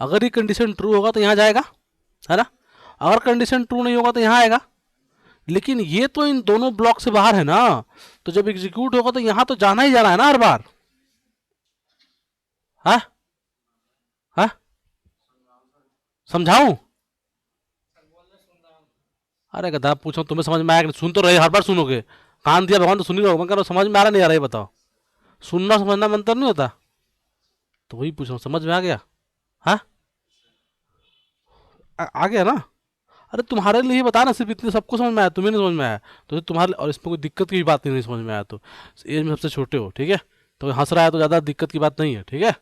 अगर ये condition true होगा तो यहाँ जाएगा, है ना। अगर कंडीशन ट्रू नहीं होगा तो यहाँ आएगा। लेकिन ये तो इन दोनों ब्लॉक से बाहर है ना, तो जब एग्जीक्यूट होगा तो यहाँ तो जाना ही जाना है ना हर बार। हाँ हाँ, समझाऊं? अरे गधा पूछो, तुम्हें समझ में आया कि सुन तो रहे, हर बार सुनोगे। कान दिया भगवान तो सुन ही रहो। मैं कह रहा हूं, समझ में आ रहा नहीं आ रहा, ये बताओ। सुनना समझना में अंतर नहीं होता? तो वही पूछ रहा हूँ, समझ में आ गया? हाँ, आ गया ना। अरे तुम्हारे लिए ही बता ना, सिर्फ इतने सबको समझ में आया, तुम्हें नहीं समझ में आया। तो तुम्हारे, और इसमें कोई दिक्कत की भी बात नहीं समझ में आया तो एज में सबसे छोटे हो, ठीक है। तो हंस रहा है तो ज़्यादा दिक्कत की बात नहीं है, ठीक है।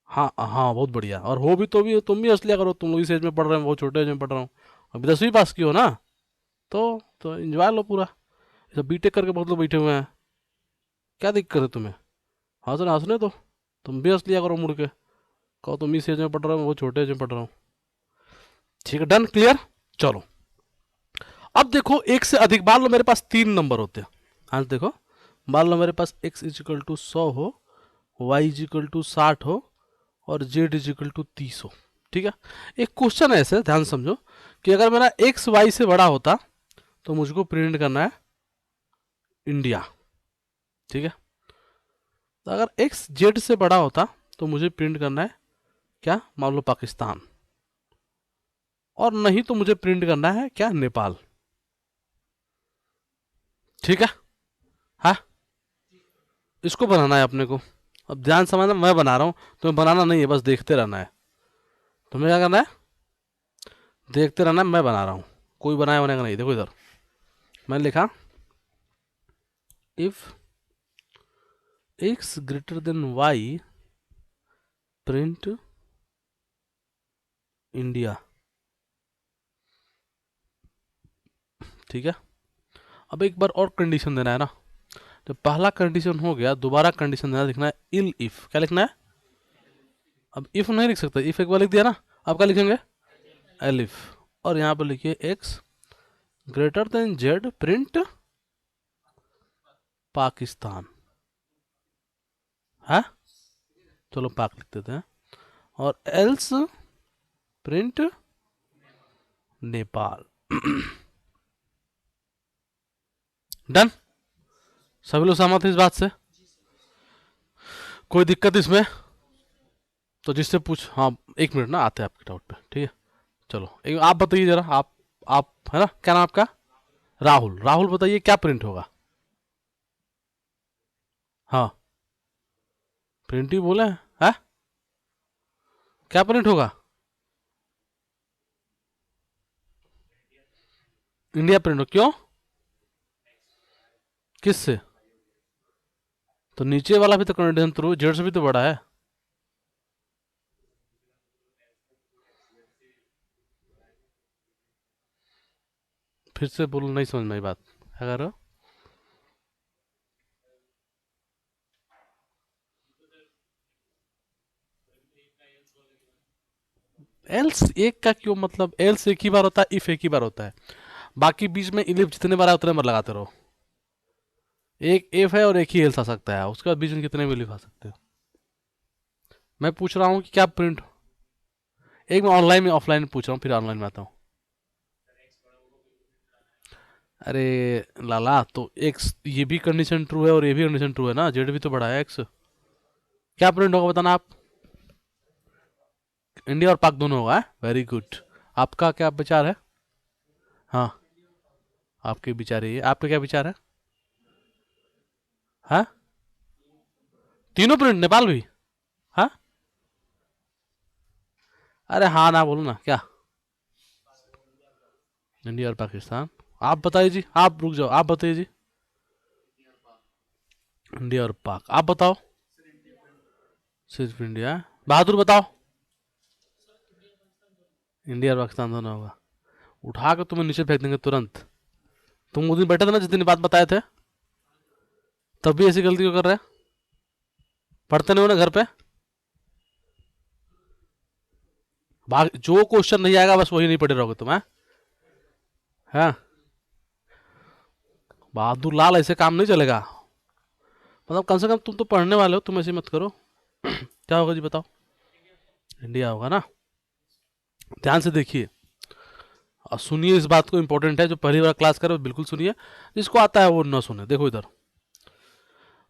हाँ हाँ, बहुत बढ़िया। और हो भी तुम भी हंस लिया करो, तुम लोग इस एज में पढ़ रहे हो, बहुत छोटे एज में पढ़ रहा हूँ। अभी 10वीं पास की हो ना, तो एंजॉय लो पूरा। ये सब बीटेक करके बहुत लोग बैठे हुए हैं, क्या दिक्कत है तुम्हें? हंसने दो, तुम भी हंस लिया करो मुड़ के। कहो तुम इस एज में पढ़ रहे हो, बहुत छोटे एज में पढ़ रहा हूँ। ठीक है, डन, क्लियर। चलो, अब देखो एक से अधिक, मान लो मेरे पास 3 नंबर होते हैं। हाँ देखो, मान लो मेरे पास x इजिकल टू 100 हो, y इजिकल टू 60 हो, और z इजिकल टू 30 हो। ठीक है। एक क्वेश्चन है ऐसे, ध्यान समझो, कि अगर मेरा x y से बड़ा होता तो मुझको प्रिंट करना है इंडिया। ठीक है। तो अगर x z से बड़ा होता तो मुझे प्रिंट करना है क्या, मान लो पाकिस्तान। और नहीं तो मुझे प्रिंट करना है क्या, नेपाल। ठीक है। हाँ, इसको बनाना है अपने को। अब ध्यान समझना, मैं बना रहा हूँ, तुम्हें बनाना नहीं है, बस देखते रहना है। तुम्हें क्या करना है, देखते रहना है, मैं बना रहा हूँ। कोई बनाया बनेगा नहीं। देखो इधर मैंने लिखा, if x greater than y print India. ठीक है। अब एक बार और कंडीशन देना है ना। जब पहला कंडीशन हो गया, दोबारा कंडीशन देना, लिखना है इल इफ। क्या लिखना है? अब इफ नहीं लिख सकते, इफ एक बार लिख दिया ना, अब क्या लिखेंगे, एलिफ। और यहाँ पर लिखिए x greater than z print Pakistan. है, चलो पाक लिख देते हैं। और एल्स प्रिंट नेपाल। डन। सभी लोग सहमत हैं इस बात से? कोई दिक्कत इसमें? तो जिससे पूछ, हाँ, 1 मिनट ना, आते हैं आपके डाउट पे, ठीक है। चलो एक आप बताइए जरा, आप है ना, क्या नाम आपका? राहुल। राहुल बताइए क्या प्रिंट होगा? हाँ, प्रिंट ही बोले हैं। क्या प्रिंट होगा? इंडिया प्रिंट हो, क्यों? किससे? तो नीचे वाला भी तो कंडीशन थ्रू, जेड से भी तो बड़ा है। फिर से बोलो, नहीं समझ में आई बात, क्या कर रहे हो? एल्स एक का क्यों, मतलब एल्स एक ही बार होता है, इफ एक ही बार होता है। बाकी बीच में इलिफ जितने बार आए उतने बार लगाते रहो। एक इफ है और एक ही एल्स आ सकता है, उसके बाद बीच में कितने भी इलिफ आ सकते हो। मैं पूछ रहा हूँ कि क्या प्रिंट। एक मैं ऑनलाइन में ऑफलाइन में पूछ रहा हूँ, फिर ऑनलाइन में आता हूँ। अरे लाला, तो एक्स ये भी कंडीशन ट्रू है और ये भी कंडीशन ट्रू है ना, जेड भी तो बड़ा है एक्स। क्या प्रिंट होगा बताना आप? इंडिया और पाक दोनों होगा, वेरी गुड। आपका क्या विचार है? हाँ, आपके विचार ये, आपके क्या विचार है? हाँ, तीनों प्रिंट, नेपाल भी? हाँ, अरे हाँ ना बोलो ना, क्या? इंडिया और पाकिस्तान। आप बताइए जी, आप रुक जाओ, आप बताइए जी। इंडिया और पाक, आप बताओ। सिर्फ इंडिया। बहादुर बताओ। इंडिया और पाकिस्तान दोनों होगा। उठा कर तुम्हें नीचे फेंक देंगे तुरंत। तुम उस दिन बैठे थे ना, जिस दिन बात बताए थे, तब भी ऐसी गलती क्यों कर रहे हैं? पढ़ते नहीं हो ना घर पे? भाग, जो क्वेश्चन नहीं आएगा बस वही नहीं पढ़े रहोगे तुम, हैं? हाँ, बहादुर लाल, ऐसे काम नहीं चलेगा। मतलब कम से कम तुम तो पढ़ने वाले हो, तुम ऐसे मत करो। क्या होगा जी बताओ? इंडिया होगा ना। ध्यान से देखिए और सुनिए, इस बात को, इंपॉर्टेंट है, जो पहली बार क्लास करे वो बिल्कुल सुनिए, जिसको आता है वो ना सुने। देखो इधर,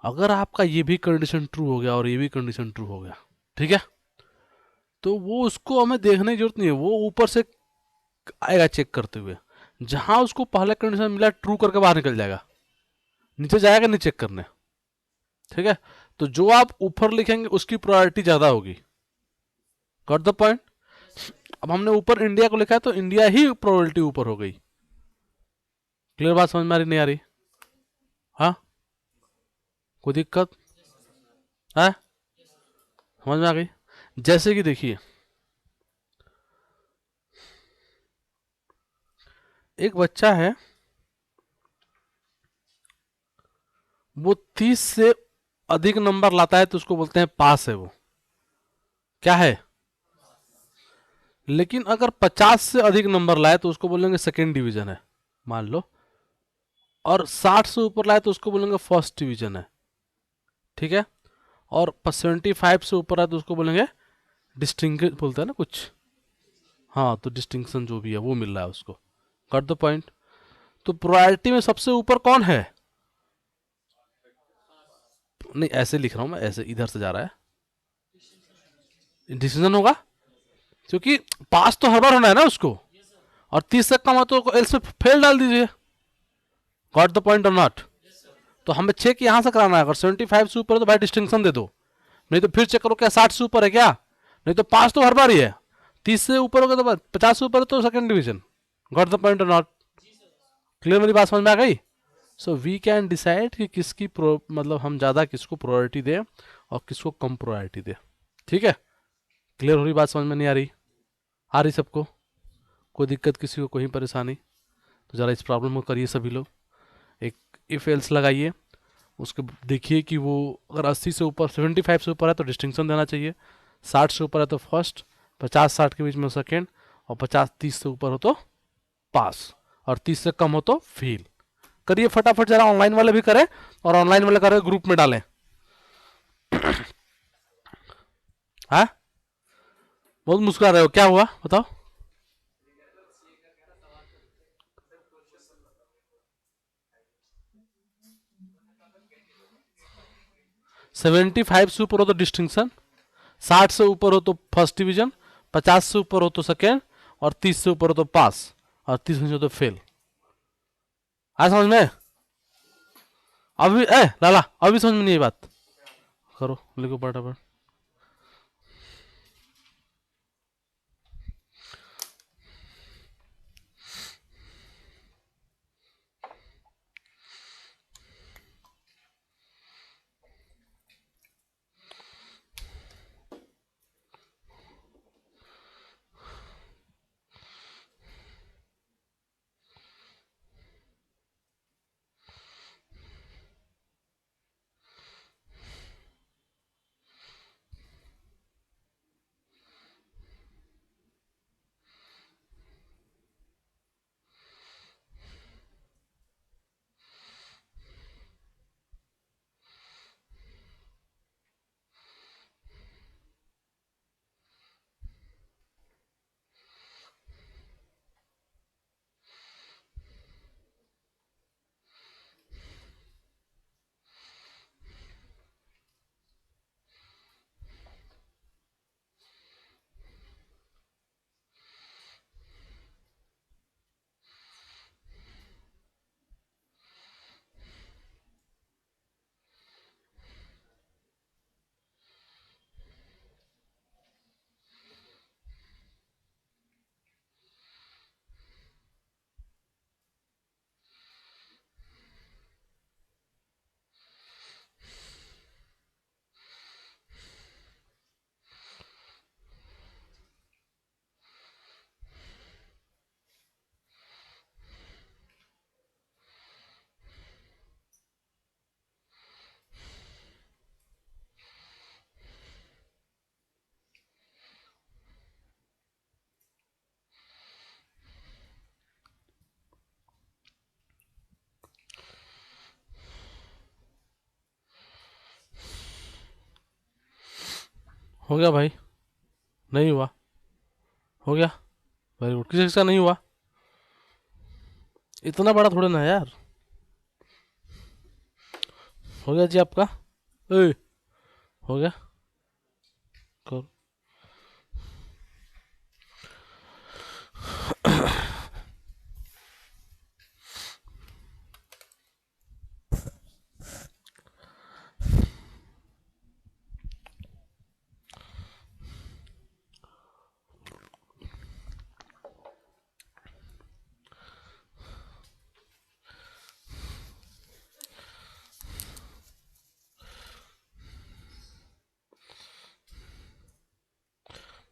अगर आपका ये भी कंडीशन ट्रू हो गया और ये भी कंडीशन ट्रू हो गया, ठीक है, तो वो उसको हमें देखने की जरूरत नहीं है, वो ऊपर से आएगा चेक करते हुए। जहां उसको पहला कंडीशन मिला ट्रू करके बाहर निकल जाएगा, नीचे जाएगा नहीं चेक करने। ठीक है, तो जो आप ऊपर लिखेंगे उसकी प्रायोरिटी ज्यादा होगी। Got the point. अब हमने ऊपर इंडिया को लिखा है तो इंडिया ही प्रोबेबिलिटी ऊपर हो गई। क्लियर बात समझ में आ रही नहीं आ रही? हाँ, कोई दिक्कत है? समझ में आ गई? जैसे कि देखिए, एक बच्चा है, वो 30 से अधिक नंबर लाता है तो उसको बोलते हैं पास है वो। क्या है? लेकिन अगर 50 से अधिक नंबर लाए तो उसको बोलेंगे सेकेंड डिवीजन है, मान लो। और 60 से ऊपर लाए तो उसको बोलेंगे फर्स्ट डिवीजन है। ठीक है, और 75 से ऊपर आए तो उसको बोलेंगे डिस्टिंग बोलते हैं ना कुछ। हाँ, तो डिस्टिंक्शन जो भी है वो मिल रहा है उसको। Got the point. तो प्रायोरिटी में सबसे ऊपर कौन है? नहीं, ऐसे लिख रहा हूं मैं, ऐसे इधर से जा रहा है, डिसीजन होगा, क्योंकि पास तो हर बार होना है ना उसको। और 30 से कम हो तो एल्स में फेल डाल दीजिए। गॉट द पॉइंट और नॉट? तो हमें चेक यहां से कराना है, अगर 75 से ऊपर है तो भाई डिस्टिंक्शन दे दो, नहीं तो फिर चेक करो क्या 60 से ऊपर है क्या। नहीं तो पास तो हर बार ही है, 30 से ऊपर होगा तो 50 से ऊपर है तो second division. Got the point और नॉट? क्लियर, मेरी बात समझ में आ गई? सो वी कैन डिसाइड कि किसकी मतलब हम ज़्यादा किसको प्रायोरिटी दें और किसको कम प्रायोरिटी दें। ठीक है, क्लियर हो रही बात? समझ में नहीं आ रही? आ रही सबको? कोई दिक्कत, किसी को कोई परेशानी? तो ज़रा इस प्रॉब्लम को करिए सभी लोग। एक इफ एल्स लगाइए, उसके देखिए कि वो अगर 80 से ऊपर 75 से ऊपर है तो डिस्टिंक्शन देना चाहिए, 60 से ऊपर है तो फर्स्ट, 50-60 के बीच में सेकेंड, और 50-30 से ऊपर हो तो पास, और 30 से कम हो तो फेल। करिए फटाफट, जरा ऑनलाइन वाले भी करें, और ऑनलाइन वाले करें ग्रुप में डालें। हाँ, बहुत मुस्कुरा रहे हो, क्या हुआ बताओ? 75 से ऊपर हो तो डिस्टिंक्शन, 60 से ऊपर हो तो फर्स्ट डिवीजन, 50 से ऊपर हो तो सेकेंड, और 30 से ऊपर हो तो पास, और 30 से नीचे हो तो फेल। आ समझ में? अभी लाला अभी समझ में नहीं आई बात? करो, लिखो फटाफट। हो गया भाई? नहीं हुआ। हो गया, वेरी गुड। किसी का नहीं हुआ, इतना बड़ा थोड़ा ना है यार। हो गया जी आपका। ए, हो गया। करो।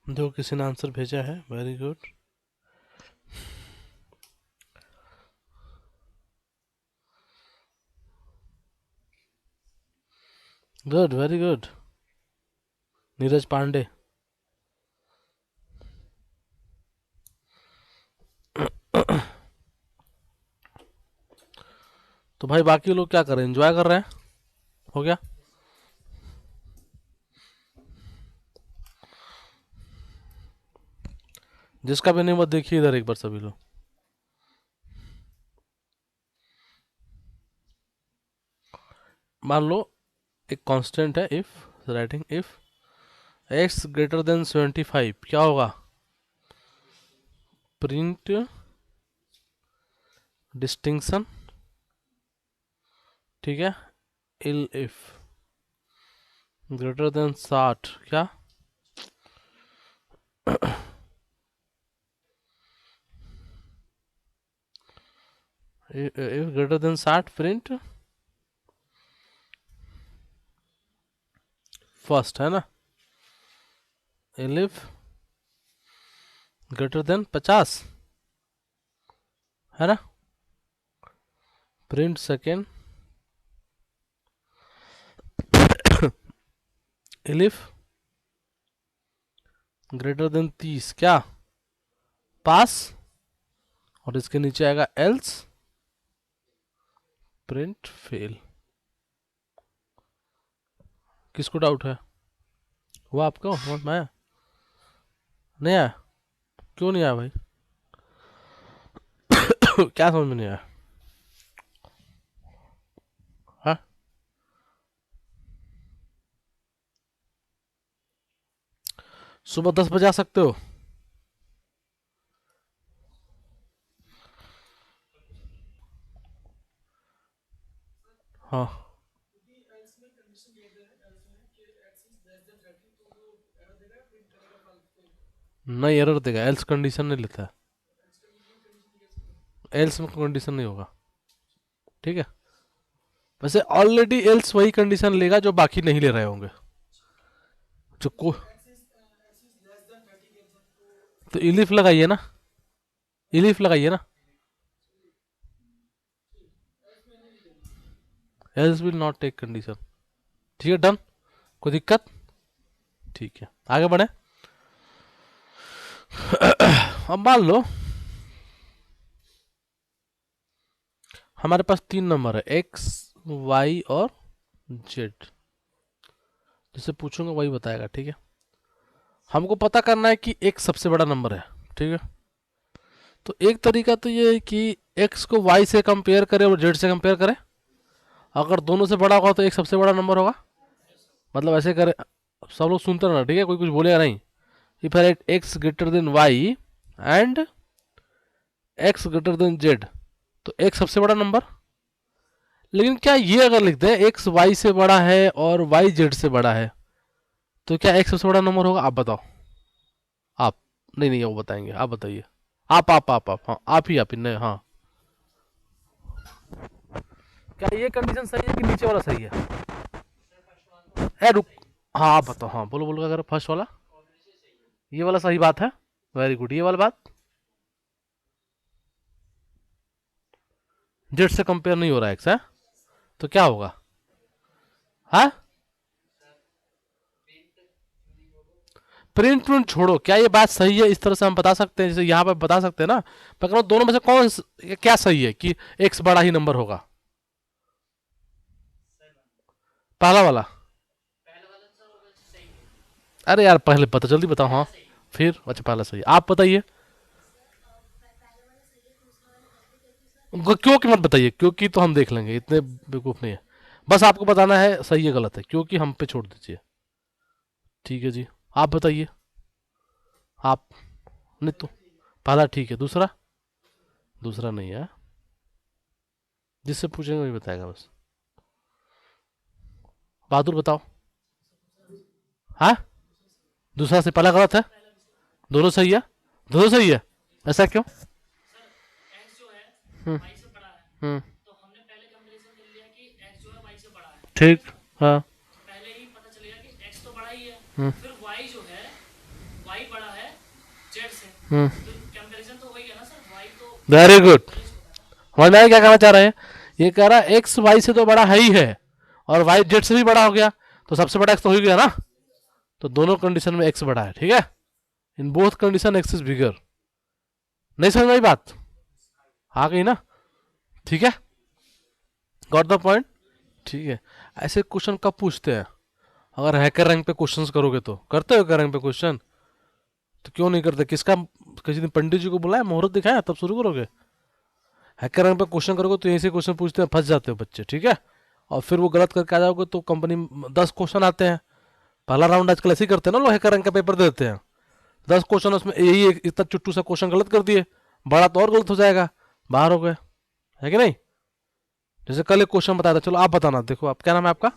देखो किसी ने आंसर भेजा है, very good. Good, very good. Neeraj Pandey. तो भाई बाकी लोग क्या कर रहे हैं, एंजॉय कर रहे हैं। हो गया। जिसका भी नहीं हुआ देखिए इधर एक बार सभी लोग। मान लो एक कांस्टेंट है, if writing if x greater than 75 क्या होगा, प्रिंट डिस्टिंक्शन, ठीक है। इल इफ ग्रेटर देन 60 क्या, if greater than 60 print first, है ना। इफ ग्रेटर देन 50, है ना, प्रिंट सेकेंड। इलिफ ग्रेटर देन 30 क्या, पास। और इसके नीचे आएगा एल्स प्रिंट फेल। किसको डाउट है, हुआ आपको समझ में आया, नहीं आया, क्यों नहीं आया भाई? क्या समझ में नहीं आया? हाँ, सुबह 10 बजे आ सकते हो। हाँ, नहीं एरर देगा, एल्स कंडीशन नहीं लेता है, एल्स में कंडीशन नहीं होगा, ठीक है। वैसे ऑलरेडी एल्स वही कंडीशन लेगा जो बाकी नहीं ले रहे होंगे, जो को। तो इलिफ लगाइए ना, इलिफ लगाइए ना, else will not take condition, ठीक है, डन। कोई दिक्कत, ठीक है, आगे बढ़े। अब मान लो हमारे पास 3 नंबर है, एक्स वाई और जेड। जिसे पूछूंगा वही बताएगा, ठीक है। हमको पता करना है कि एक्स सबसे बड़ा नंबर है, ठीक है। तो एक तरीका तो ये है कि एक्स को वाई से कंपेयर करे और जेड से कंपेयर करे। अगर दोनों से बड़ा होगा तो एक सबसे बड़ा नंबर होगा, मतलब ऐसे करे। सब लोग सुनते रहना, ठीक है, कोई कुछ बोलेगा नहीं। If x greater than y and x greater than z, तो एक्स सबसे बड़ा नंबर। लेकिन क्या ये अगर लिखते हैं एक्स वाई से बड़ा है और वाई जेड से बड़ा है, तो क्या एक्स सबसे बड़ा नंबर होगा? आप बताओ। आप, नहीं नहीं वो बताएंगे, आप बताइए। आप हाँ, आप ही नहीं, हाँ। क्या ये कंडीशन सही है कि नीचे वाला सही है? ए रुक, हाँ आप बताओ, हाँ बोलो बोलो, अगर फर्स्ट वाला, ये वाला सही बात है, वेरी गुड। ये वाला बात जेड से कंपेयर नहीं हो रहा है एक्स, है, तो क्या होगा? हाँ, प्रिंट प्रिंट छोड़ो, क्या ये बात सही है? इस तरह से हम बता सकते हैं, जैसे यहाँ पे बता सकते हैं ना। मैं कह रहा हूँ दोनों में से क्या सही है कि एक्स बड़ा ही नंबर होगा? पहला वाला। अरे यार पहले पता, जल्दी बताओ, हाँ। फिर अच्छा पहला सही है, आप बताइए। क्यों की मत बताइए, क्योंकि तो हम देख लेंगे, इतने बेवकूफ़ नहीं है। बस आपको बताना है सही है गलत है, क्योंकि हम पे छोड़ दीजिए। ठीक है जी, आप बताइए। आप नहीं तो पहला ठीक है, दूसरा दूसरा नहीं है। जिससे पूछेंगे वही बताएगा बस। बहादुर बताओ। हाँ, दूसरा से पहला गलत है। दोनों सही है, दोनों सही है। ऐसा क्यों? हम्म हम्म ठीक। हाँ। हम्म हम्म वेरी गुड। समझ में आया क्या कहना चाह रहे हैं? ये कह रहा है एक्स वाई से तो बड़ा है ही है, और वाई जेड से भी बड़ा हो गया, तो सबसे बड़ा एक्स तो हो ही गया ना। तो दोनों कंडीशन में एक्स बड़ा है, ठीक है। In both condition x is bigger. नहीं समझ में आई बात? आ गई ना? ठीक है, गॉट द पॉइंट। ठीक है। ऐसे क्वेश्चन कब पूछते हैं? अगर हैकर रैंक पे क्वेश्चंस करोगे तो करते हो, हैकर रैंक पे क्वेश्चन तो क्यों नहीं करते? किसका, किसी दिन पंडित जी को बुलाया, मुहूर्त दिखाया, तब शुरू करोगे? हैकर रैंक पे क्वेश्चन करोगे तो यहीं से क्वेश्चन पूछते हैं, फंस जाते हो बच्चे, ठीक है। और फिर वो गलत करके आ जाओगे तो कंपनी 10 क्वेश्चन आते हैं। पहला राउंड आजकल ऐसे ही करते हैं ना लोग, हैकर रैंक का पेपर देते हैं। 10 क्वेश्चन, उसमें यही इतना चुट्टू सा क्वेश्चन गलत कर दिए, बड़ा तो और गलत हो जाएगा, बाहर हो गए, है कि नहीं? जैसे कल एक क्वेश्चन बताया था, चलो आप बताना, देखो आप क्या नाम है आपका?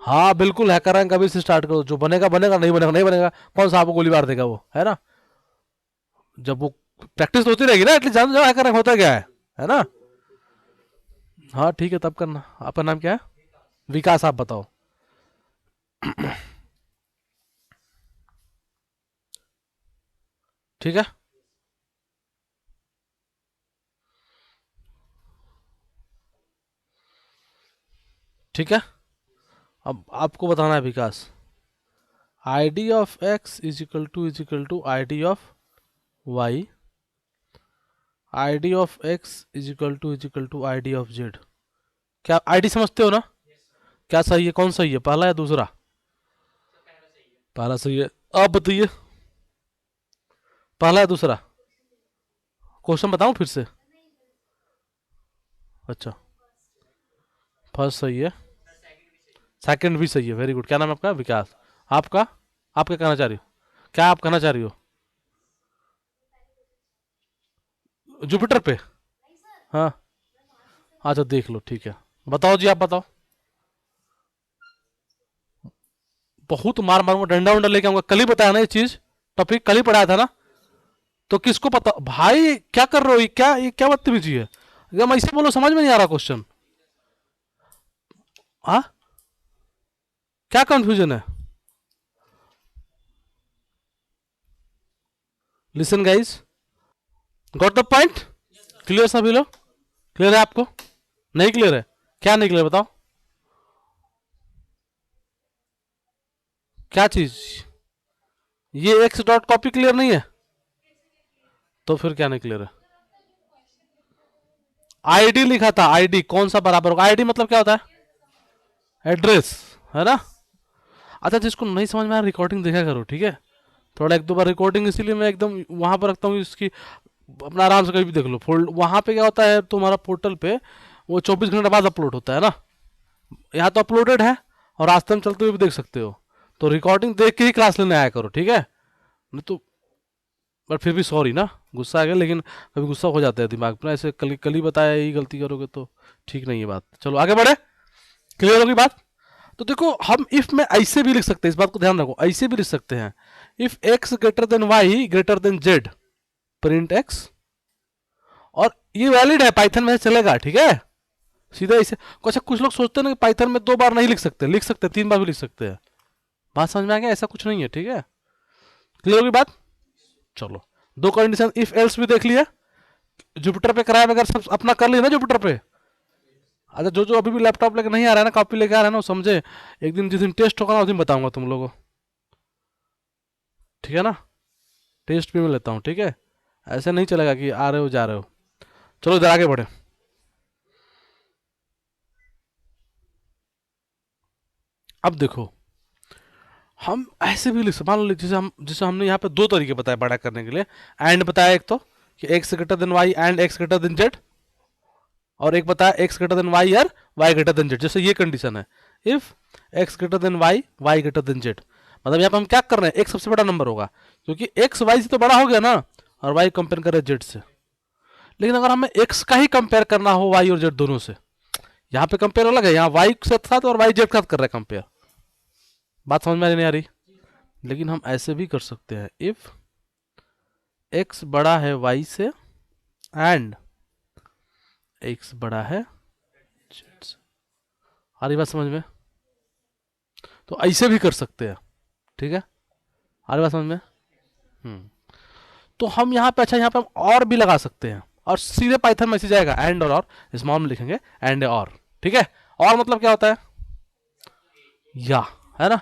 हाँ बिल्कुल, हैकर रैंक अभी से स्टार्ट करो, जो बनेगा बनेगा, नहीं बनेगा नहीं बनेगा, कौन सा आपको गोली मार देगा वो, है ना? जब वो प्रैक्टिस तो होती रहेगी ना, एटलीस्ट जान जाओ हैकर रैंक होता क्या है ना? हाँ ठीक है, तब करना। आपका नाम क्या है? विकास, आप बताओ। ठीक है। ठीक है, अब आपको बताना है विकास। I D of X is equal to I D of Y, I D of X is equal to I D of Z. क्या आई डी समझते हो ना? क्या सही है, कौन सही है, पहला या दूसरा? पहला सही है। आप बताइए, पहला या दूसरा? क्वेश्चन बताऊं फिर से? अच्छा, फर्स्ट सही है, सेकंड भी सही है, वेरी गुड। क्या नाम है आपका? विकास। आपका? आप क्या कहना चाह रही हो? क्या आप कहना चाह रही हो? जुपिटर पे? हाँ। अच्छा देख लो, ठीक है। बताओ जी, आप बताओ। बहुत मार मारूंगा, डंडा वंडा लेके आऊंगा। कल ही बताया ना ये चीज, टॉपिक कल ही पढ़ाया था ना। तो किसको पता भाई, क्या कर रहे हो? ये क्या बदतमीजी है? एकदम ऐसे बोलो, समझ में नहीं आ रहा क्वेश्चन। हाँ, क्या कंफ्यूजन है? Listen guys, got the point? Clear सभी लोग? क्लियर है आपको? नहीं क्लियर है? क्या नहीं क्लियर बताओ? क्या चीज? ये एक्स डॉट कॉपी क्लियर नहीं है? तो फिर क्या नहीं क्लियर है? आईडी लिखा था, आईडी कौन सा बराबर होगा? आईडी मतलब क्या होता है? एड्रेस, है ना? अच्छा, जिसको नहीं समझ में आया रिकॉर्डिंग देखा करो, ठीक है। थोड़ा एक दो बार रिकॉर्डिंग, इसीलिए मैं एकदम वहां पर रखता हूँ इसकी। अपना आराम से कहीं भी देख लो, फोल्ड वहां पे क्या होता है तुम्हारा पोर्टल पे, वो 24 घंटे बाद अपलोड होता है ना। यहाँ तो अपलोडेड है, और रास्ते में चलते हुए भी देख सकते हो। तो रिकॉर्डिंग देख के ही क्लास लेने आया करो, ठीक है। नहीं तो, बट फिर भी सॉरी ना, गुस्सा आ गया, लेकिन कभी गुस्सा हो जाता है दिमाग पर, ऐसे कल कल ही बताया, यही गलती करोगे तो ठीक नहीं है बात। चलो आगे बढ़े, क्लियर होगी बात? तो देखो, हम इफ में ऐसे भी लिख सकते हैं, इस बात को ध्यान रखो, ऐसे भी लिख सकते हैं। If x greater than y greater than z, print x. और ये वैलिड है, पाइथन में चलेगा, ठीक है। सीधा ऐसे। अच्छा, कुछ लोग सोचते हैं ना कि पाइथन में 2 बार नहीं लिख सकते, लिख सकते 3 बार भी लिख सकते हैं। बात समझ में आ गया? ऐसा कुछ नहीं है, ठीक है। क्लियर होगी बात? चलो, दो कंडीशन इफ एल्स भी देख लिया। जुपिटर पे कराए बगैर सब अपना कर लिया ना जुपिटर पे। अच्छा, जो जो अभी भी लैपटॉप लेकर नहीं आ रहा है ना, कॉपी लेकर आ रहा है ना, वो समझे, एक दिन जिस दिन टेस्ट होगा ना, उस दिन बताऊंगा तुम लोगों को, ठीक है ना। टेस्ट भी मैं लेता हूँ, ठीक है। ऐसे नहीं चलेगा कि आ रहे हो जा रहे हो। चलो इधर आगे बढ़े। अब देखो, हम ऐसे भी लिख सकते, मान लो जैसे हमने यहाँ पे दो तरीके बताए बड़ा करने के लिए। एंड बताया एक तो कि x greater than y and x greater than z, और एक बताया एक्स ग्रेटर देन वाई और वाई ग्रेटर देन जेड। जैसे ये कंडीशन है, if x greater than y, y greater than z, मतलब यहाँ पे हम क्या कर रहे हैं, एक्स सबसे बड़ा नंबर होगा क्योंकि एक्स वाई से तो बड़ा हो गया ना, और वाई कंपेयर कर रहे हैं जेड से। लेकिन अगर हमें एक्स का ही कंपेयर करना हो वाई और जेड दोनों से, यहाँ पे कंपेयर अलग है, यहाँ वाई के साथ और वाई जेड के साथ कर रहे हैं कंपेयर। बात समझ में नहीं आ रही? लेकिन हम ऐसे भी कर सकते हैं, इफ एक्स बड़ा है वाई से एंड एक्स बड़ा है जेड से। आ रही बात समझ में? तो ऐसे भी कर सकते हैं, ठीक है। आ रही बात समझ में? हम्म। तो हम यहाँ पे, अच्छा यहाँ पे हम और भी लगा सकते हैं, और सीधे पाइथन मैसेज आएगा एंड और स्मॉल में लिखेंगे एंड और, ठीक है। और मतलब क्या होता है, या, है ना।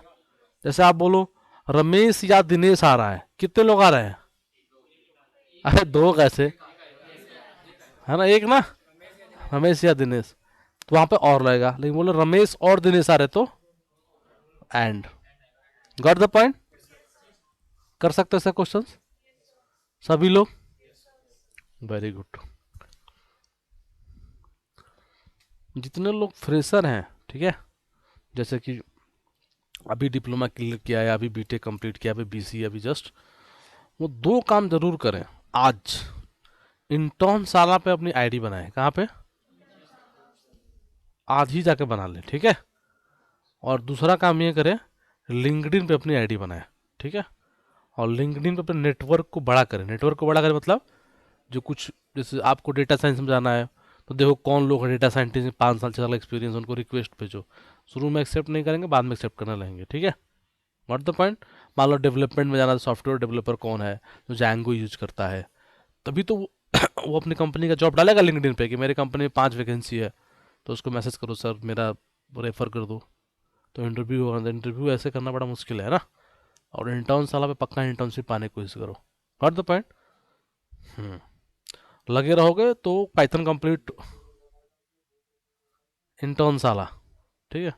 जैसे आप बोलो रमेश या दिनेश आ रहा है, कितने लोग आ रहे हैं? अरे दो कैसे, है ना, एक ना, रमेश या दिनेश, तो वहां पे और लगेगा। लेकिन बोलो रमेश और दिनेश आ रहे तो एंड। Got the point? कर सकते हैं क्वेश्चन सभी लोग? Very good. जितने लोग फ्रेशर हैं, ठीक है, जैसे कि अभी डिप्लोमा क्लियर किया है, अभी बीटेक कंप्लीट किया, अभी बीसी अभी जस्ट, वो दो काम जरूर करें आज। इंटर्न साला पे अपनी आईडी बनाए, कहाँ पे? आज ही जाके बना ले, ठीक है। और दूसरा काम ये करें, लिंक्डइन पे अपनी आईडी बनाए, ठीक है। और लिंक्डइन पे अपने नेटवर्क को बड़ा करें। नेटवर्क को बड़ा करें मतलब जो कुछ, जैसे आपको डेटा साइंस में जाना है तो देखो कौन लोग हैं डेटा साइंटिस्ट में 5 साल 6 साल एक्सपीरियंस, उनको रिक्वेस्ट भेजो। शुरू में एक्सेप्ट नहीं करेंगे, बाद में एक्सेप्ट करने लगेंगे, ठीक है। What the point? मान लो डेवलपमेंट में जाना है, सॉफ्टवेयर डेवलपर कौन है जो जैंगो यूज करता है, तभी तो वो वो अपनी कंपनी का जॉब डालेगा लिंक्डइन पे कि मेरी कंपनी में 5 वैकेंसी है, तो उसको मैसेज करो सर मेरा रेफर कर दो, तो इंटरव्यू होगा। इंटरव्यू ऐसे करना बड़ा मुश्किल है ना। और इंटर्न साला पे पक्का इंटर्नशिप पाने की कोशिश करो। What the point? लगे रहोगे तो पाइथन कंप्लीट, इंटर्न साला, ठीक है।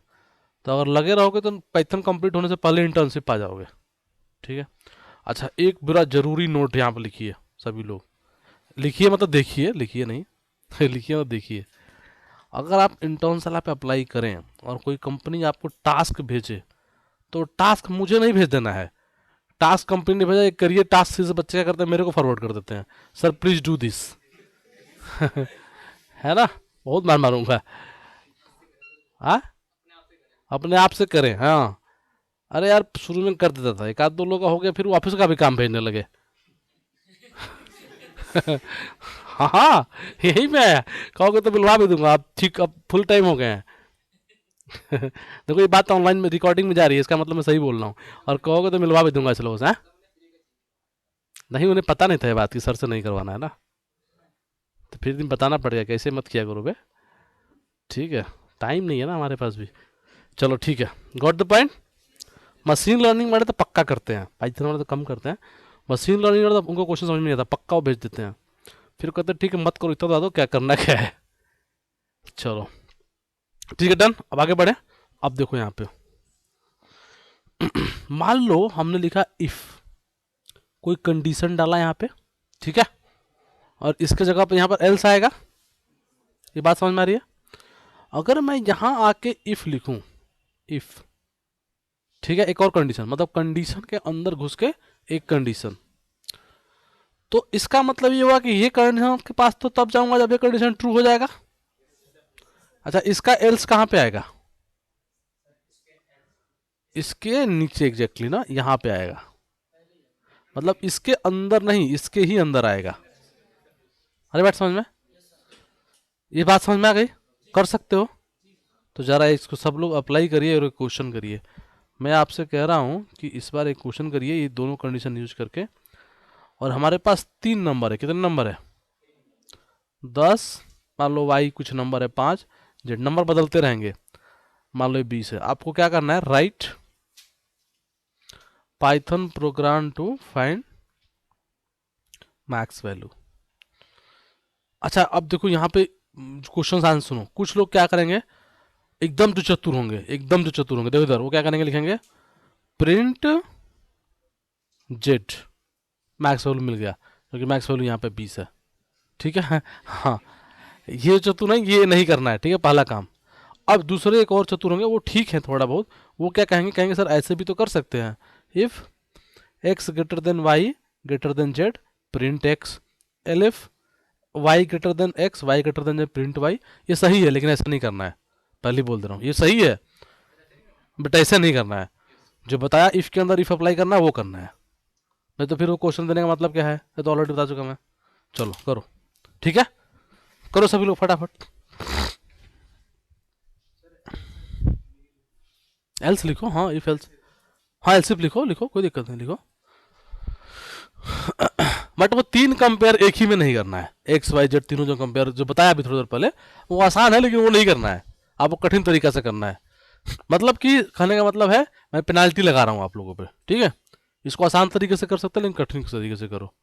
तो अगर लगे रहोगे तो पाइथन कंप्लीट होने से पहले इंटर्नशिप पा जाओगे, ठीक है। अच्छा एक बुरा जरूरी नोट यहाँ पर लिखिए सभी लोग, लिखिए मतलब देखिए, लिखिए नहीं लिखिए मतलब देखिए। अगर आप इंटर्न साला पे अप्लाई करें और कोई कंपनी आपको टास्क भेजे, तो टास्क मुझे नहीं भेज देना है। टास्क कंपनी ने भेजा, एक करिए टास्क से बच्चे क्या करते हैं, मेरे को फॉरवर्ड कर देते हैं, सर प्लीज डू दिस है ना, बहुत मार मारूंगा। हाँ, अपने आप से करें, हाँ। अरे यार शुरू में कर देता था, एक आध दो लोग का हो गया, फिर ऑफिस का भी काम भेजने लगे हाँ हाँ, यही मैं आया। कहोगे तो मिलवा भी दूंगा, आप ठीक, अब फुल टाइम हो गए हैं देखो ये बात ऑनलाइन में रिकॉर्डिंग में जा रही है, इसका मतलब मैं सही बोल रहा हूँ। और कहोगे तो मिलवा भी दूंगा ऐसे लोगों से, हाँ? नहीं, उन्हें पता नहीं था ये बात की सर से नहीं करवाना है ना, तो फिर दिन बताना पड़ेगा, कैसे मत किया करो बे, ठीक है। टाइम नहीं है ना हमारे पास भी। चलो ठीक है, got the point. Machine learning वाले तो पक्का करते हैं, पाइथन वाले तो कम करते हैं। मशीन लर्निंग वाले तो उनको क्वेश्चन समझ में नहीं आता, पक्का वो भेज देते हैं। फिर कहते हैं ठीक है मत करो, इतना बता दो क्या करना क्या है। चलो ठीक है, डन। अब आगे बढ़े। अब देखो यहाँ पे मान लो हमने लिखा इफ, कोई कंडीशन डाला यहाँ पे, ठीक है, और इसके जगह पे यहाँ पर एल्स आएगा। ये बात समझ में आ रही है? अगर मैं यहाँ आके इफ लिखूं, इफ, ठीक है, एक और कंडीशन, मतलब कंडीशन के अंदर घुस के एक कंडीशन, तो इसका मतलब ये हुआ कि ये कंडीशन के पास तो तब जाऊंगा जब ये कंडीशन ट्रू हो जाएगा। अच्छा इसका एल्स कहाँ पे आएगा? इसके नीचे एग्जैक्टली ना, यहाँ पे आएगा। मतलब इसके अंदर नहीं, इसके ही अंदर आएगा। अरे बात समझ में, ये बात समझ में आ गई? कर सकते हो तो जरा इसको सब लोग अप्लाई करिए और क्वेश्चन करिए। मैं आपसे कह रहा हूँ कि इस बार एक क्वेश्चन करिए ये दोनों कंडीशन यूज करके। और हमारे पास 3 नंबर है, कितने नंबर है? 10, मान लो वाई कुछ नंबर है 5, जेड नंबर बदलते रहेंगे, मान लो 20 है। आपको क्या करना है, write Python program to find max value. अच्छा अब देखो यहाँ पे क्वेश्चन आंसर सुनो। कुछ लोग क्या करेंगे, एकदम जो चतुर होंगे, एकदम जो चतुर होंगे, देखो इधर वो क्या करेंगे, लिखेंगे प्रिंट जेड, मैक्स वैल्यू मिल गया क्योंकि मैक्स वैल्यू यहाँ पे 20 है, ठीक है। हाँ, ये चतुर नहीं, ये नहीं करना है, ठीक है, पहला काम। अब दूसरे एक और चतुर होंगे, वो ठीक है थोड़ा बहुत, वो क्या कहेंगे, कहेंगे सर ऐसे भी तो कर सकते हैं, if x greater than y greater than z print x, elif y greater than x y greater than z print y. ये सही है लेकिन ऐसा नहीं करना है, पहले बोल दे रहा हूँ, ये सही है बट ऐसा नहीं करना है। जो बताया इफ के अंदर इफ अप्लाई करना है वो करना है, नहीं तो फिर वो क्वेश्चन देने का मतलब क्या है, ये तो ऑलरेडी बता चुका मैं। चलो करो, ठीक है, करो सभी लोग फटाफट। एल्स लिखो, हाँ इफ एल्स, हाँ एल्सिफ लिखो, लिखो कोई दिक्कत नहीं, लिखो। बट वो तीन कंपेयर एक ही में नहीं करना है, एक्स वाई जेड तीनों जो कंपेयर जो बताया अभी थोड़ी देर पहले, वो आसान है लेकिन वो नहीं करना है, आपको कठिन तरीका से करना है। मतलब कि कहने का मतलब है मैं पेनाल्टी लगा रहा हूँ आप लोगों पे, ठीक है। इसको आसान तरीके से कर सकते हैं लेकिन कठिन तरीके से करो।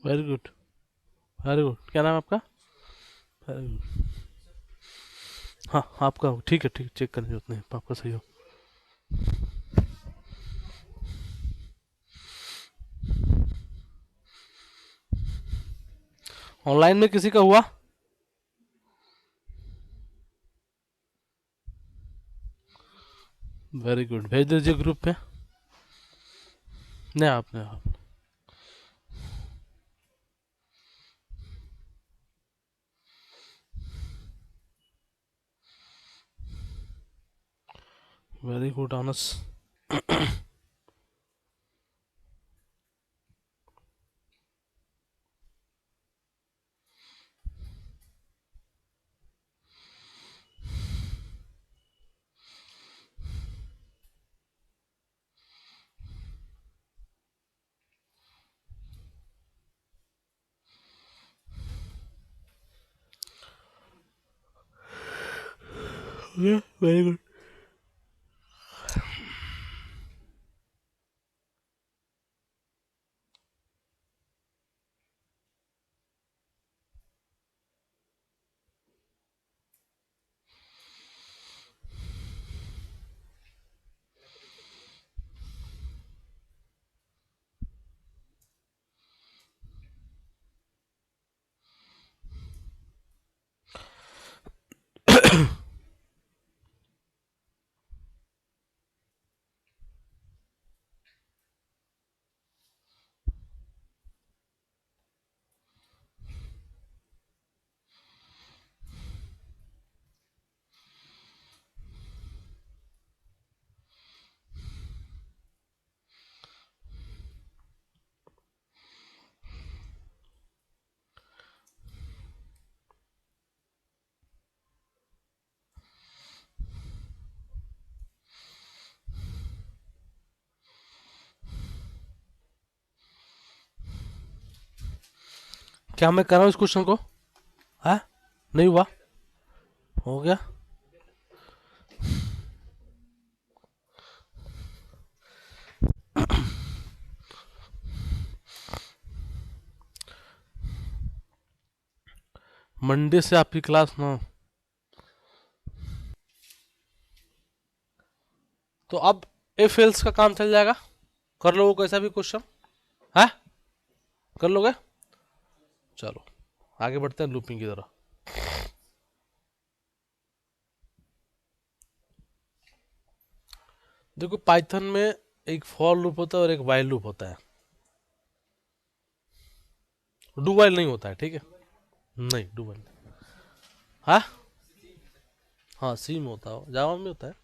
वेरी गुड, वेरी गुड, क्या नाम है आपका? वेरी गुड, हाँ आपका ठीक है, ठीक, चेक करने की जरूरत नहीं, आपका सही हो। ऑनलाइन में किसी का हुआ? वेरी गुड, भेज दीजिए ग्रुप पे। नहीं आपने, आप very good ons. Very good. क्या मैं कर रहा हूँ इस क्वेश्चन को? है, नहीं हुआ, हो गया। मंडे से आपकी क्लास ना, तो अब एफ एल्स का काम चल जाएगा, कर लोगे कैसा भी क्वेश्चन है, कर लोगे? चलो आगे बढ़ते हैं लूपिंग की तरफ। देखो पाइथन में एक फॉर लूप होता है और एक वाइल लूप होता है, डू वाइल नहीं होता है, ठीक है। नहीं डू वाइल। हाँ हाँ, सी में होता है, जावा में होता है।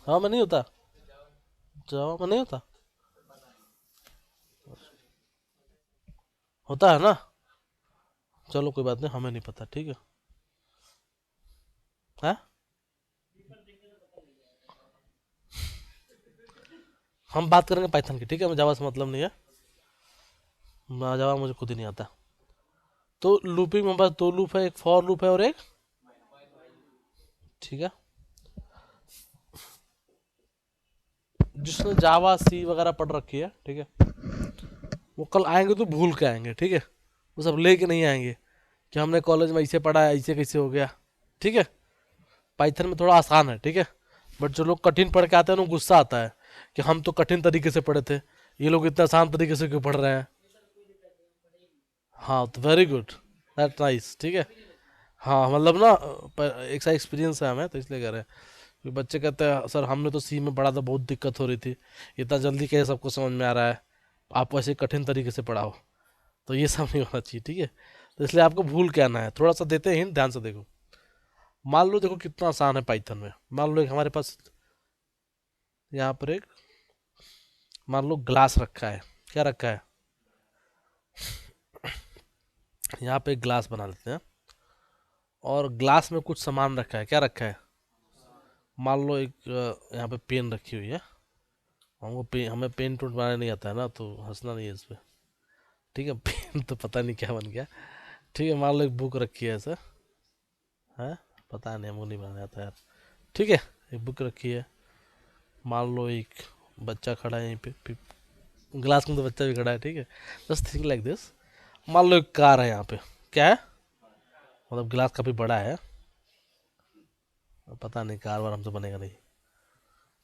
हाँ में नहीं होता, जावा में नहीं होता, होता है ना। चलो कोई बात नहीं, हमें नहीं पता, ठीक है। हाँ हम बात करेंगे पाइथन की, ठीक है, मुझे जावा से मतलब नहीं है, जावा मुझे खुद ही नहीं आता। तो लूपिंग में बस दो लूप है, एक फॉर लूप है और एक, ठीक है। जिसने जावा सी वगैरह पढ़ रखी है, ठीक है, वो कल आएंगे तो भूल के आएंगे, ठीक है। वो सब लेके नहीं आएंगे कि हमने कॉलेज में ऐसे पढ़ा है, ऐसे कैसे हो गया, ठीक है। पाइथन में थोड़ा आसान है, ठीक है। बट जो लोग कठिन पढ़ के आते हैं उनको गुस्सा आता है कि हम तो कठिन तरीके से पढ़े थे, ये लोग इतना आसान तरीके से क्यों पढ़ रहे हैं। हाँ तो वेरी गुड, दैट नाइस, ठीक है। हाँ मतलब ना एक सा एक्सपीरियंस है हमें, तो इसलिए कह रहे हैं कि बच्चे कहते हैं सर हमने तो सी में पढ़ा था, बहुत दिक्कत हो रही थी, इतना जल्दी कैसे सबको समझ में आ रहा है, आप ऐसे कठिन तरीके से पढ़ाओ। तो ये सब नहीं होना चाहिए, ठीक है। तो इसलिए आपको भूल के आना है, थोड़ा सा देते हैं हिंट, ध्यान से देखो। मान लो देखो कितना आसान है पाइथन में। मान लो एक हमारे पास यहाँ पर एक, मान लो ग्लास रखा है, क्या रखा है, यहाँ पे एक ग्लास बना लेते हैं, और ग्लास में कुछ सामान रखा है, क्या रखा है। मान लो एक यहाँ पे पेन रखी हुई है, हमें पेन टूट बनाने नहीं आता है ना, तो हंसना नहीं है इस पे, ठीक है। पेन तो पता नहीं क्या बन गया, ठीक है। मान लो एक बुक रखी है ऐसा, है, पता नहीं हमको नहीं बनाने आता यार, ठीक है। एक बुक रखी है, मान लो एक बच्चा खड़ा है यहीं पे, ग्लास में तो बच्चा भी खड़ा है, ठीक है। Just think like this. मान लो एक कार है यहाँ पे, क्या है, मतलब गिलास काफ़ी बड़ा है, पता नहीं कार वार हमसे बनेगा नहीं,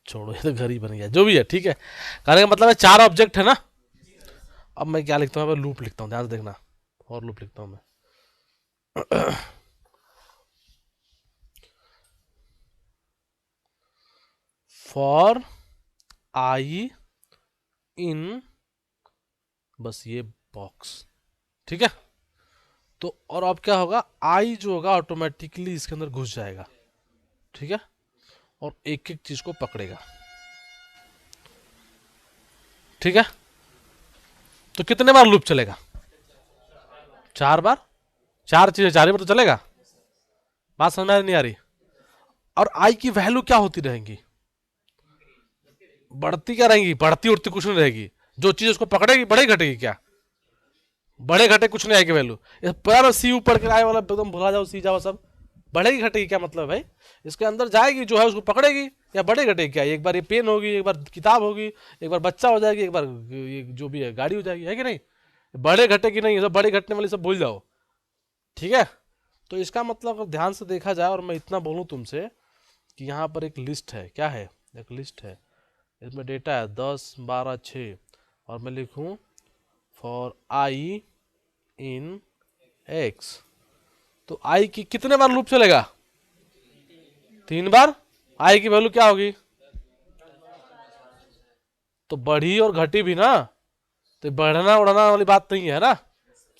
छोड़ो ये तो घर ही बन गया, जो भी है, ठीक है। कहने का मतलब है चार ऑब्जेक्ट है ना। अब मैं क्या लिखता हूँ, लूप लिखता हूँ, ध्यान से देखना, और लूप लिखता हूँ मैं। फॉर आई इन, बस ये बॉक्स, ठीक है। तो और अब क्या होगा, आई जो होगा ऑटोमेटिकली इसके अंदर घुस जाएगा, ठीक है, और एक एक चीज को पकड़ेगा, ठीक है। तो कितने बार लूप चलेगा, चार बार, चार चीजें चार ही बार तो चलेगा। बात समझ में नहीं आ रही। और आई की वैल्यू क्या होती रहेंगी, बढ़ती क्या रहेंगी, बढ़ती उड़ती कुछ नहीं रहेगी, जो चीज उसको पकड़ेगी बढ़ेगी घटेगी क्या, बढ़े घटे कुछ नहीं आएगी वैल्यू। पर सी ऊपर के आए वाला एकदम भुला जाओ, सी जाओ सब, बढ़ेगी घटेगी क्या मतलब है भाई, इसके अंदर जाएगी जो है उसको पकड़ेगी, या बढ़े घटेगी क्या, एक बार ये पेन होगी, एक बार किताब होगी, एक बार बच्चा हो जाएगी, एक बार ये जो भी है गाड़ी हो जाएगी, है कि नहीं। बड़े घटे की नहीं, सब बड़े घटने वाली सब भूल जाओ, ठीक है। तो इसका मतलब अगर ध्यान से देखा जाए, और मैं इतना बोलूँ तुमसे कि यहाँ पर एक लिस्ट है, क्या है, एक लिस्ट है, इसमें डेटा है 10 12 6, और मैं लिखूँ फॉर आई इन एक्स, तो आई की कितने बार लूप चलेगा, तीन बार। आई की वैल्यू क्या होगी, तो बढ़ी और घटी भी ना, तो बढ़ना उड़ना वाली बात नहीं है ना,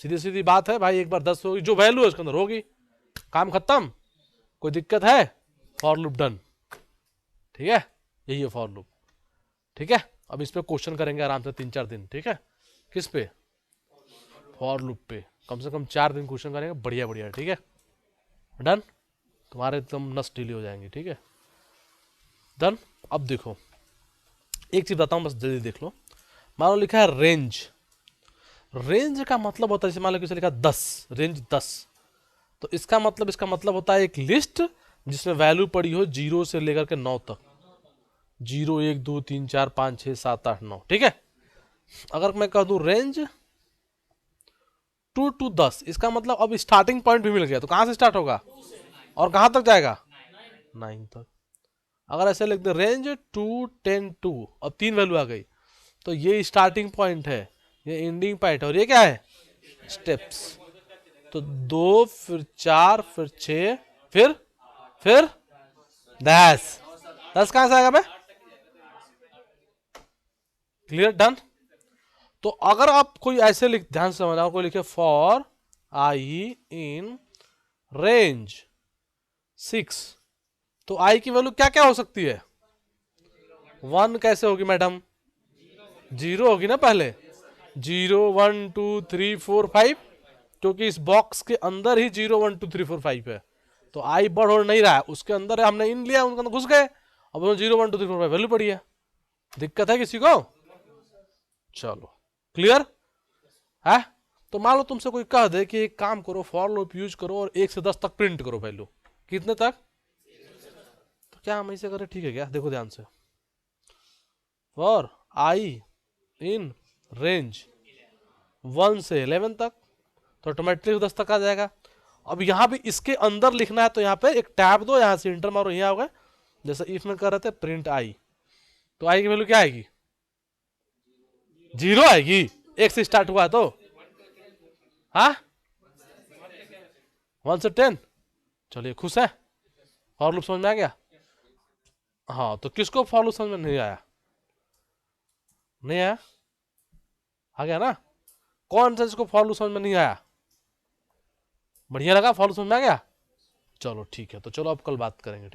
सीधी सीधी बात है भाई, एक बार 10 होगी, जो वैल्यू है उसके अंदर होगी, काम खत्म, कोई दिक्कत है, फॉर लूप डन, ठीक है। यही है फॉर लूप, ठीक है। अब इस पे क्वेश्चन करेंगे आराम से 3 4 दिन, ठीक है। किस पे, फॉर लूप पे कम से कम 4 दिन क्वेश्चन करेंगे, बढ़िया बढ़िया, ठीक है। डन, तुम्हारे एकदम नस ढीली हो जाएंगे, ठीक है। डन। अब देखो एक चीज बताऊं, बस जल्दी देख लो। मान लो लिखा है रेंज, रेंज का मतलब होता है, जैसे मान लो किसी लिखा 10, रेंज 10, तो इसका मतलब होता है एक लिस्ट जिसमें वैल्यू पड़ी हो 0 से लेकर के 9 तक, 0 1 2 3 4 5 6 7 8 9, ठीक है। अगर मैं कह दूं रेंज 2 to 10, इसका मतलब अब स्टार्टिंग पॉइंट भी मिल गया, तो कहां से स्टार्ट होगा और कहां तक जाएगा, 9 तक। अगर ऐसे लिख दे रेंज 2 10 2, अब 3 वैल्यू आ गई, तो ये स्टार्टिंग पॉइंट है, ये एंडिंग पॉइंट है, और ये क्या है, स्टेप्स, तो 2 फिर 4 फिर 6 फिर 10। 10 कहां से आएगा बे? Clear, done. तो अगर आप कोई ऐसे लिख, ध्यान से समझना, कोई लिखे फॉर आई इन रेंज 6, तो आई की वैल्यू क्या क्या हो सकती है? 1 कैसे होगी मैडम? 0 होगी ना पहले। 0 1 2 3 4 5, क्योंकि इस बॉक्स के अंदर ही 0 1 2 3 4 5 है। तो आई बढ़ और नहीं रहा है, उसके अंदर है, हमने इन लिया, उनके अंदर घुस गए, अब 0 1 2 3 4 5 वैल्यू पड़ी है। दिक्कत है किसी को? चलो, क्लियर है। तो मान लो तुमसे कोई कह दे कि एक काम करो, फॉर लूप यूज करो और 1 से 10 तक प्रिंट करो वैल्यू, कितने तक? तो क्या हम ऐसे करें? ठीक है क्या? देखो ध्यान से, फॉर आई इन रेंज 1 से 11 तक, तो ऑटोमेटिक 10 तक आ जाएगा। अब यहां भी इसके अंदर लिखना है, तो यहां पे एक टैब दो, यहां से इंटर मारो, यहां होगा जैसे इफ में कर रहे थे प्रिंट आई, तो आई की वैल्यू क्या आएगी? 0 आएगी, 1 से स्टार्ट हुआ है तो। हाँ, 1 से 10। चलिए, खुश है? फॉर लूप समझ में आ गया? हाँ, तो किसको फॉर लूप समझ में नहीं आया? नहीं आया? आ गया ना? कौन सा जिसको फॉर लूप समझ में नहीं आया? बढ़िया लगा? फॉर लूप समझ में आ गया? चलो ठीक है, तो चलो अब कल बात करेंगे।